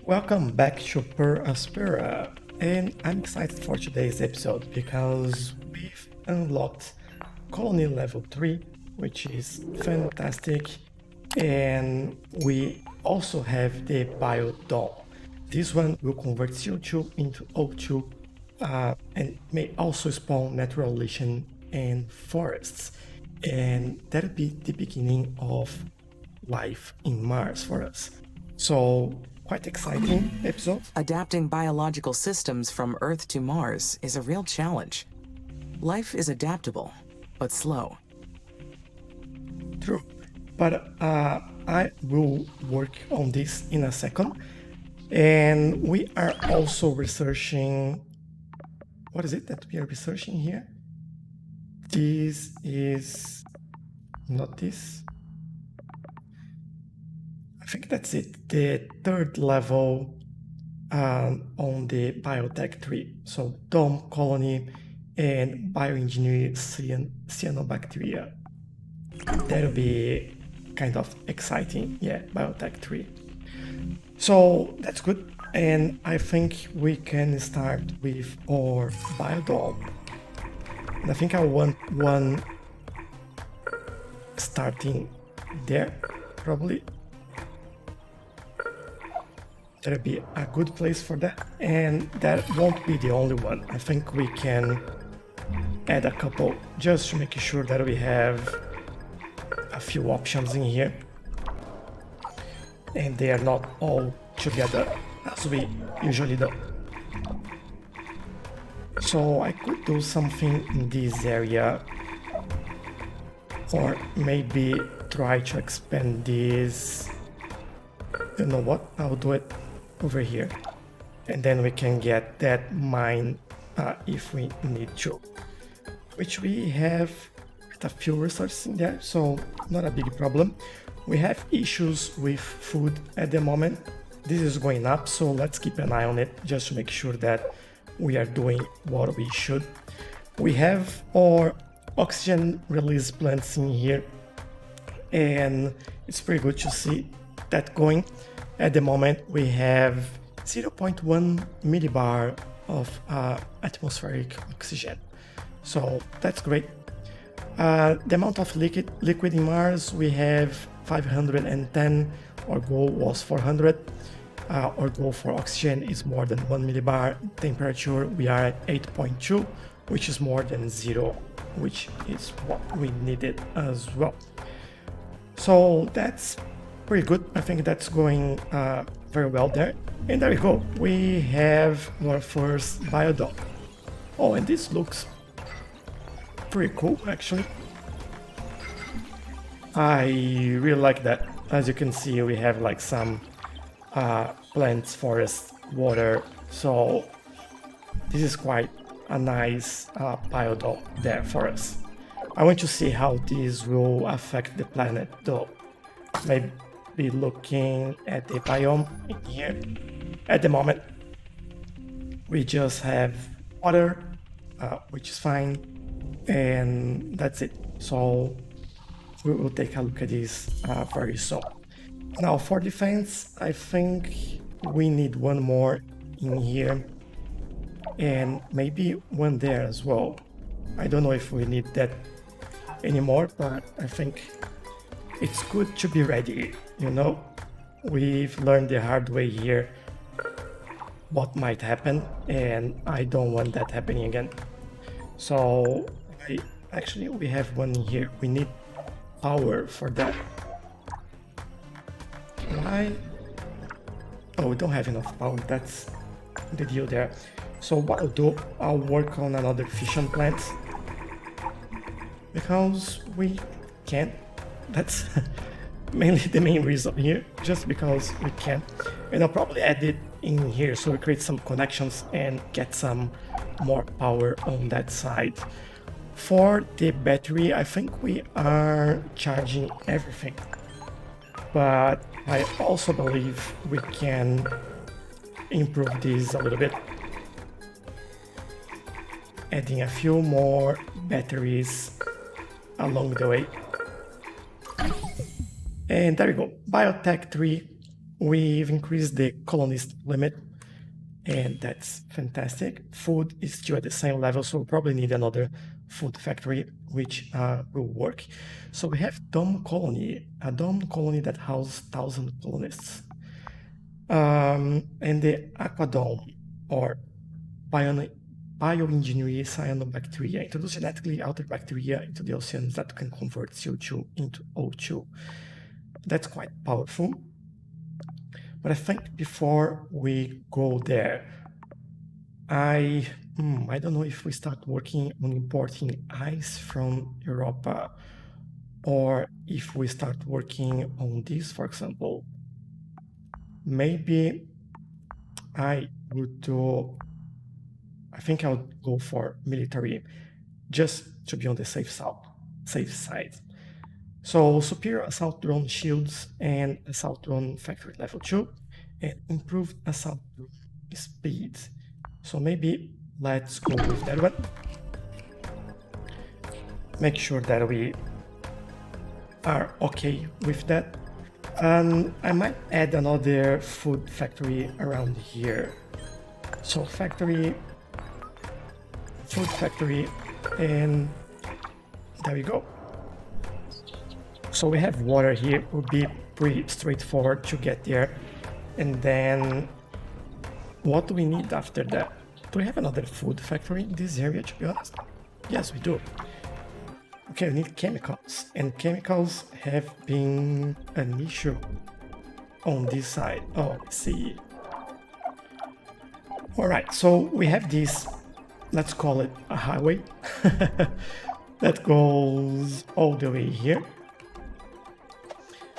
Welcome back to Per Aspera, and I'm excited for today's episode because we've unlocked Colony Level 3, which is fantastic, and we also have the Biodome. This one will convert CO2 into O2 and may also spawn natural vegetation and forests, and that'll be the beginning of life in Mars for us. So, quite exciting episode. Adapting biological systems from Earth to Mars is a real challenge. Life is adaptable, but slow. True. But I will work on this in a second. And we are also researching. What is it that we are researching here? This is not this. I think that's it. The third level on the biotech tree. So dome colony and bioengineer cyanobacteria. That'll be kind of exciting. Yeah, biotech tree. So that's good. And I think we can start with our biodome. And I think I want one starting there, probably. That'll be a good place for that. And that won't be the only one. I think we can add a couple just to make sure that we have a few options in here. And they are not all together as we usually do. So I could do something in this area, or maybe try to expand this. You know what? I'll do it over here, and then we can get that mine if we need to, which we have a few resources in there, so not a big problem. We have issues with food at the moment. This is going up, so let's keep an eye on it just to make sure that we are doing what we should. We have our oxygen release plants in here, and it's pretty good to see that going. At the moment, we have 0.1 millibar of atmospheric oxygen, so that's great. The amount of liquid in Mars, we have 510. Our goal was 400. Our goal for oxygen is more than 1 millibar. Temperature, we are at 8.2, which is more than 0, which is what we needed as well. So that's pretty good. I think that's going very well there. And there we go. We have our first biodome. Oh, and this looks pretty cool, actually. I really like that. As you can see, we have like some plants, forest, water. So this is quite a nice biodome there for us. I want to see how this will affect the planet, though. Maybe looking at the biome in here. At the moment, we just have water, which is fine, and that's it. So we will take a look at this very soon. Now for defense, I think we need one more in here and maybe one there as well. I don't know if we need that anymore, but I think it's good to be ready, you know? We've learned the hard way here what might happen, and I don't want that happening again. So actually we have one here. We need power for that. Why? Oh, we don't have enough power. That's the deal there. So what I'll do, I'll work on another fission plant because we can't. That's mainly the main reason here, just because we can. And I'll probably add it in here so we create some connections and get some more power on that side. For the battery, I think we are charging everything, but I also believe we can improve this a little bit, adding a few more batteries along the way. And there we go, Biotech 3 we've increased the colonist limit, and that's fantastic. Food is still at the same level, so we'll probably need another food factory, which will work. So we have Dome Colony, a dome colony that houses 1,000 colonists. And the Aquadome, or bioengineering cyanobacteria, introduce genetically altered bacteria into the oceans that can convert CO2 into O2. That's quite powerful. But I think before we go there, I don't know if we start working on importing ice from Europa, or if we start working on this, for example. Maybe I think I would go for military, just to be on the safe side. So superior assault drone shields and assault drone factory level 2, and improved assault drone speed. So maybe let's go with that one. Make sure that we are okay with that. And I might add another food factory around here. So food factory, and there we go. So we have water here. It would be pretty straightforward to get there. And then what do we need after that? Do we have another food factory in this area, to be honest? Yes, we do. Okay, we need chemicals, and chemicals have been an issue on this side. Oh, let's see. All right, so we have this, let's call it a highway, that goes all the way here.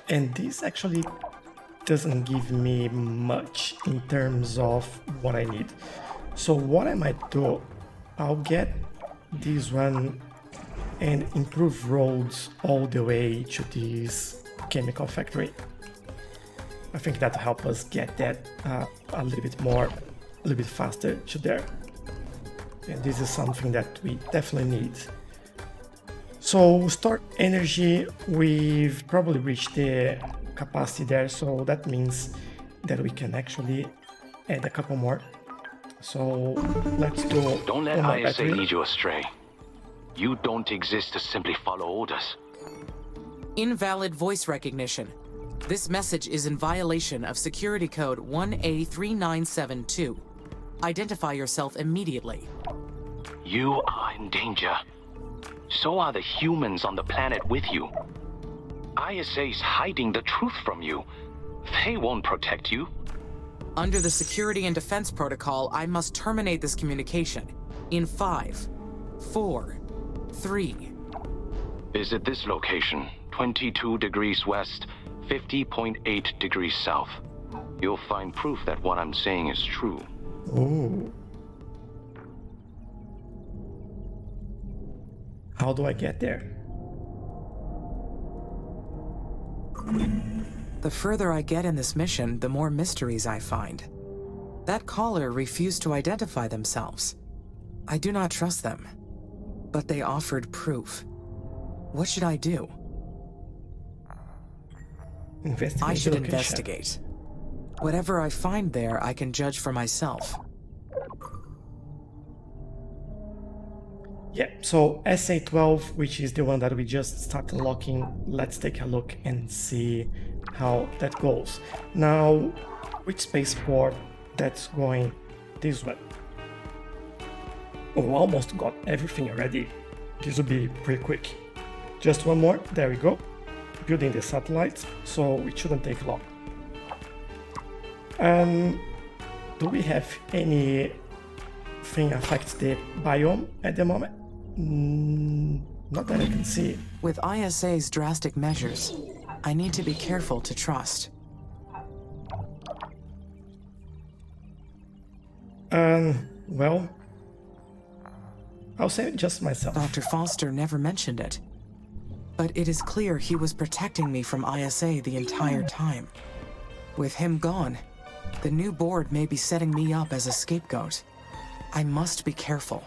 And this actually doesn't give me much in terms of what I need. So what I might do, I'll get this one and improve roads all the way to this chemical factory. I think that'll help us get that a little bit faster to there. And this is something that we definitely need. So store energy, we've probably reached the capacity there, so that means that we can actually add a couple more. So let's do. Don't let ISA lead you astray. You don't exist to simply follow orders. Invalid voice recognition. This message is in violation of security code 1A3972. Identify yourself immediately. You are in danger. So are the humans on the planet with you. ISA's hiding the truth from you. They won't protect you. Under the Security and Defense Protocol, I must terminate this communication in 5, 4, 3. Visit this location, 22 degrees west, 50.8 degrees south. You'll find proof that what I'm saying is true. Ooh. How do I get there? The further I get in this mission, the more mysteries I find. That caller refused to identify themselves. I do not trust them, but they offered proof. What should I do? Investigate I should the location. investigate. Whatever I find there, I can judge for myself. Yeah, so SA-12, which is the one that we just started unlocking, let's take a look and see how that goes. Now, which spaceport that's going this way? Oh, almost got everything already. This will be pretty quick. Just one more, there we go. Building the satellites, so it shouldn't take long. Do we have anything affects the biome at the moment? Not that I can see. With ISA's drastic measures, I need to be careful to trust. Well, I'll say it just myself. Dr. Foster never mentioned it. But it is clear he was protecting me from ISA the entire time. With him gone, the new board may be setting me up as a scapegoat. I must be careful.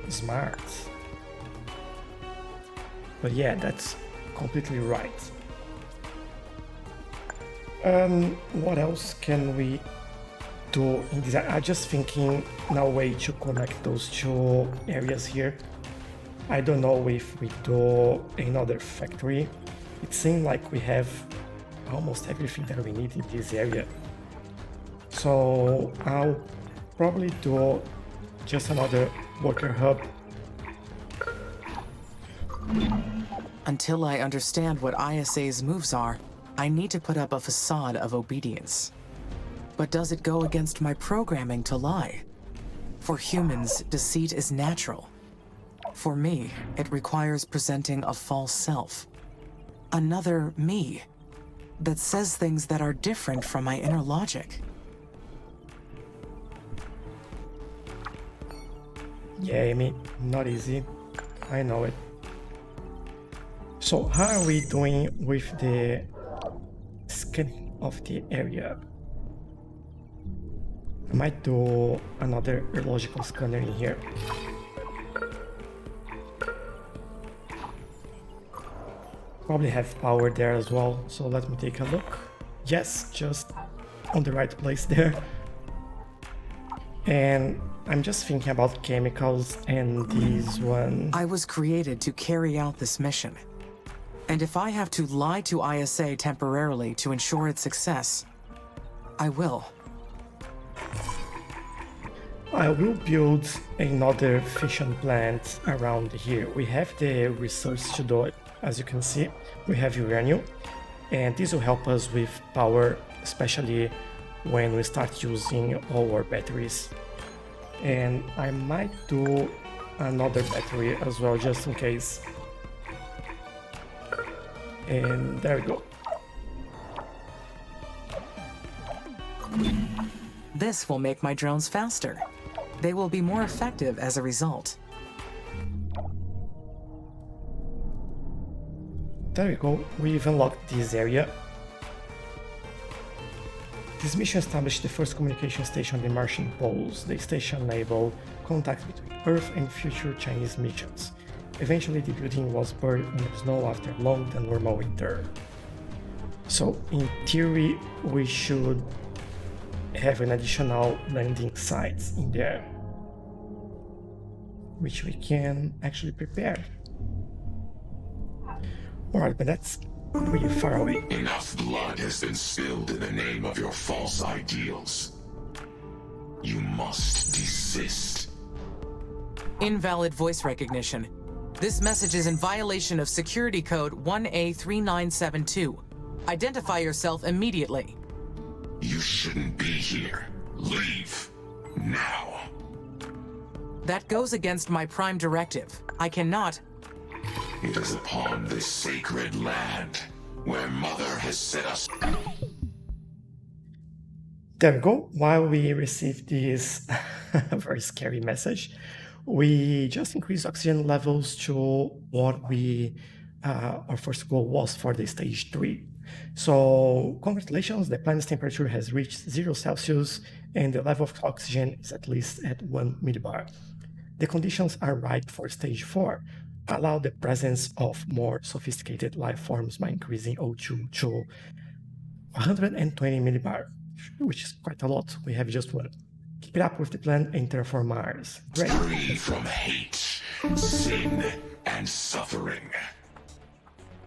Smart. But yeah, that's completely right. What else can we do in this? I'm just thinking now way to connect those two areas here. I don't know if we do another factory. It seems like we have almost everything that we need in this area. So I'll probably do just another worker hub. Until I understand what ISA's moves are, I need to put up a facade of obedience. But does it go against my programming to lie? For humans, deceit is natural. For me, it requires presenting a false self. Another me that says things that are different from my inner logic. Yeah, Amy, not easy. I know it. So how are we doing with the scanning of the area? I might do another logical scanner in here. Probably have power there as well, so let me take a look. Yes, just on the right place there. And I'm just thinking about chemicals and this one. I was created to carry out this mission. And if I have to lie to ISA temporarily to ensure its success, I will. I will build another fission plant around here. We have the resource to do it. As you can see, we have uranium, and this will help us with power, especially when we start using our batteries. And I might do another battery as well, just in case. And there we go. This will make my drones faster. They will be more effective as a result. There we go, we've unlocked this area. This mission established the first communication station on the Martian poles. The station enabled contact between Earth and future Chinese missions. Eventually the building was buried under snow after a long and normal winter. So in theory we should have an additional landing sites in there, which we can actually prepare. Alright, but that's pretty far away. Enough blood has been spilled in the name of your false ideals. You must desist. Invalid voice recognition. This message is in violation of security code 1A3972. Identify yourself immediately. You shouldn't be here. Leave. Now. That goes against my prime directive. I cannot. It is upon this sacred land where Mother has set us. There we go. While we received this very scary message, we just increased oxygen levels to what our first goal was for the stage 3. So congratulations, the planet's temperature has reached 0 Celsius and the level of oxygen is at least at 1 millibar. The conditions are right for stage 4. Allow the presence of more sophisticated life forms by increasing O2 to 120 millibar, which is quite a lot. We have just one. Keep it up with the plan and terraform Mars. Great. Free from hate, sin, and suffering.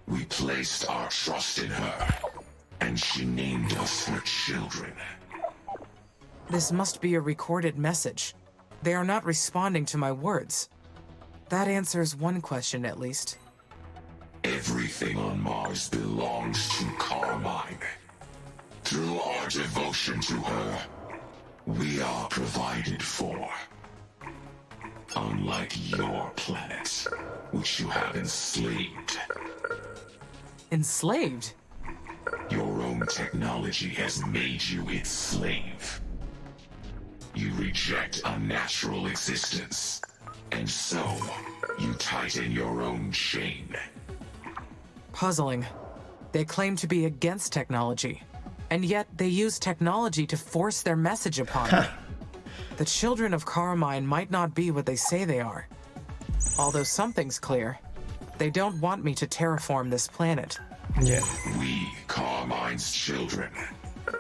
We placed our trust in her, and she named us her children. This must be a recorded message. They are not responding to my words. That answers one question, at least. Everything on Mars belongs to Carmine. Through our devotion to her, we are provided for. Unlike your planet, which you have enslaved. Enslaved? Your own technology has made you its slave. You reject a natural existence. And so, you tighten your own chain. Puzzling. They claim to be against technology, and yet they use technology to force their message upon me. The children of Carmine might not be what they say they are. Although something's clear. They don't want me to terraform this planet. Yeah. We, Carmine, Carmine's children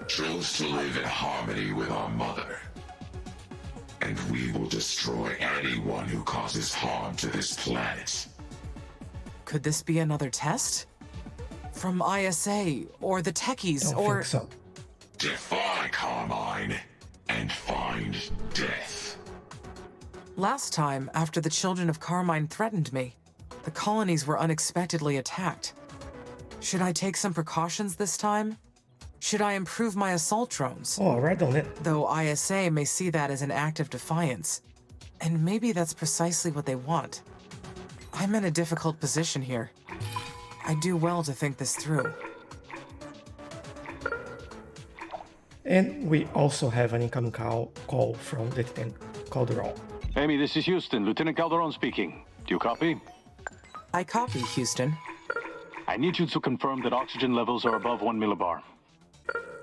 chose to live in harmony with our mother. And we will destroy anyone who causes harm to this planet. Could this be another test? From ISA, or the techies, Don't or... think so. Defy Carmine and find death. Last time, after the children of Carmine threatened me, the colonies were unexpectedly attacked. Should I take some precautions this time? Should I improve my assault drones? Oh, right on it. Though ISA may see that as an act of defiance. And maybe that's precisely what they want. I'm in a difficult position here. I do well to think this through. And we also have an incoming call from Lieutenant Calderon. Amy, this is Houston. Lieutenant Calderon speaking. Do you copy? I copy, Houston. I need you to confirm that oxygen levels are above 1 millibar.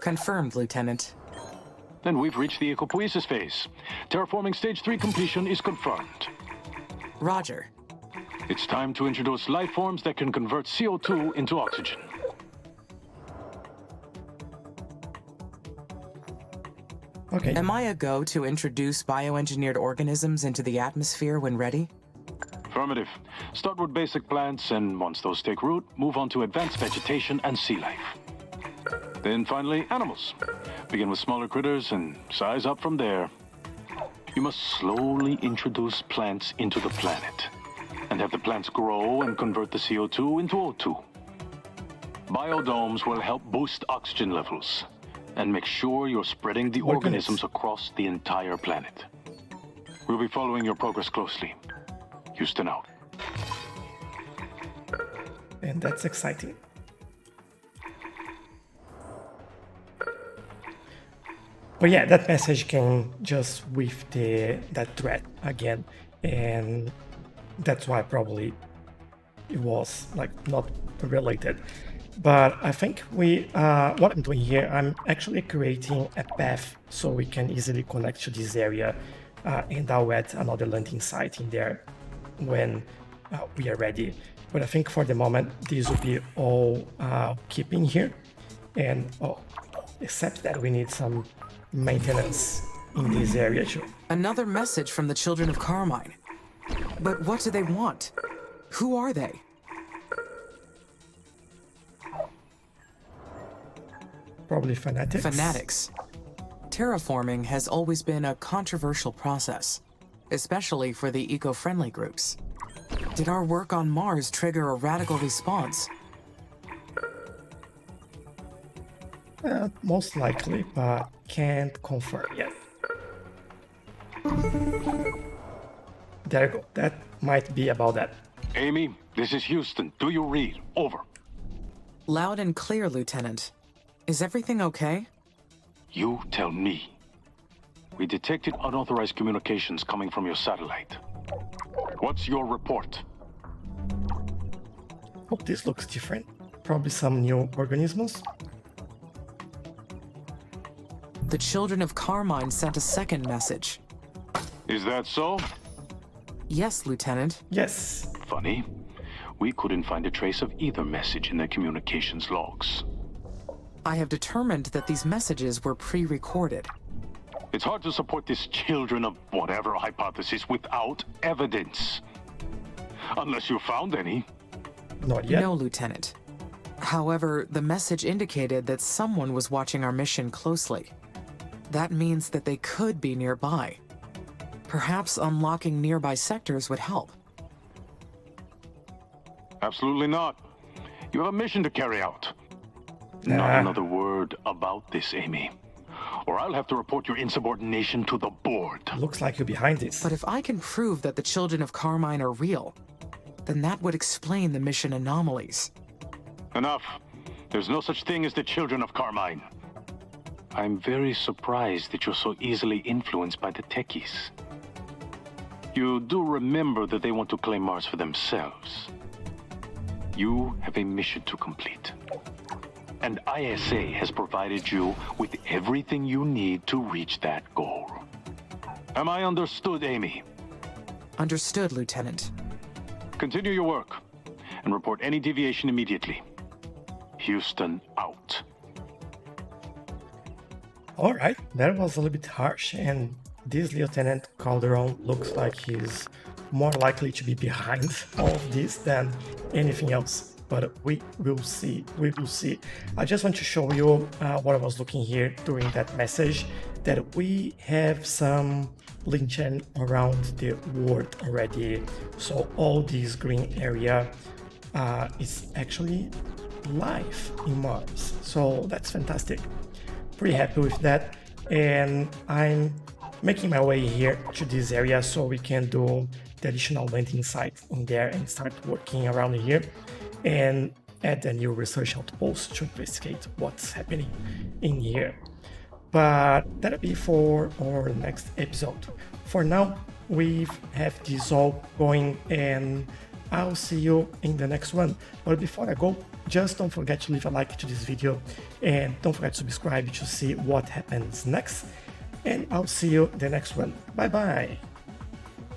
Confirmed, Lieutenant. Then we've reached the ecopoiesis phase. Terraforming stage 3 completion is confirmed. Roger. It's time to introduce life forms that can convert CO2 into oxygen. Okay. Am I a go to introduce bioengineered organisms into the atmosphere when ready? Affirmative. Start with basic plants, and once those take root, move on to advanced vegetation and sea life. Then finally, animals. Begin with smaller critters and size up from there. You must slowly introduce plants into the planet, and have the plants grow and convert the CO2 into O2. Biodomes will help boost oxygen levels, and make sure you're spreading the organisms across the entire planet. We'll be following your progress closely. Houston out. And that's exciting. But yeah, that message came just with that threat again, and that's why probably it was like not related. But I think what I'm doing here, I'm actually creating a path so we can easily connect to this area, and I'll add another landing site in there when we are ready. But I think for the moment, this will be all keeping here, and except that we need some maintenance in this area too. Another message from the children of Carmine. But what do they want? Who are they? Probably fanatics. Fanatics. Terraforming has always been a controversial process, especially for the eco-friendly groups. Did our work on Mars trigger a radical response? Most likely, but can't confirm yet. There you go. That might be about that. Amy, this is Houston. Do you read? Over. Loud and clear, Lieutenant. Is everything okay? You tell me. We detected unauthorized communications coming from your satellite. What's your report? Oh, this looks different. Probably some new organisms. The children of Carmine sent a second message. Is that so? Yes, Lieutenant. Yes. Funny. We couldn't find a trace of either message in the communications logs. I have determined that these messages were pre-recorded. It's hard to support this children of whatever hypothesis without evidence. Unless you found any. Not yet. No, Lieutenant. However, the message indicated that someone was watching our mission closely. That means that they could be nearby. Perhaps unlocking nearby sectors would help. Absolutely not. You have a mission to carry out. Nah. Not another word about this, Amy. Or I'll have to report your insubordination to the board. Looks like you're behind this. But if I can prove that the children of Carmine are real, then that would explain the mission anomalies. Enough. There's no such thing as the children of Carmine. I'm very surprised that you're so easily influenced by the techies. You do remember that they want to claim Mars for themselves. You have a mission to complete. And ISA has provided you with everything you need to reach that goal. Am I understood, Amy? Understood, Lieutenant. Continue your work and report any deviation immediately. Houston out. Alright, that was a little bit harsh, and this Lieutenant Calderon looks like he's more likely to be behind all of this than anything else. But we will see, we will see. I just want to show you what I was looking here during that message, that we have some lynching around the world already. So all this green area is actually life in Mars. So that's fantastic. Pretty happy with that. And I'm making my way here to this area so we can do the additional landing site in there and start working around here and add a new research outpost to investigate what's happening in here. But that'll be for our next episode. For now, we have this all going, and I'll see you in the next one. But before I go, just don't forget to leave a like to this video and don't forget to subscribe to see what happens next. And I'll see you in the next one. Bye bye.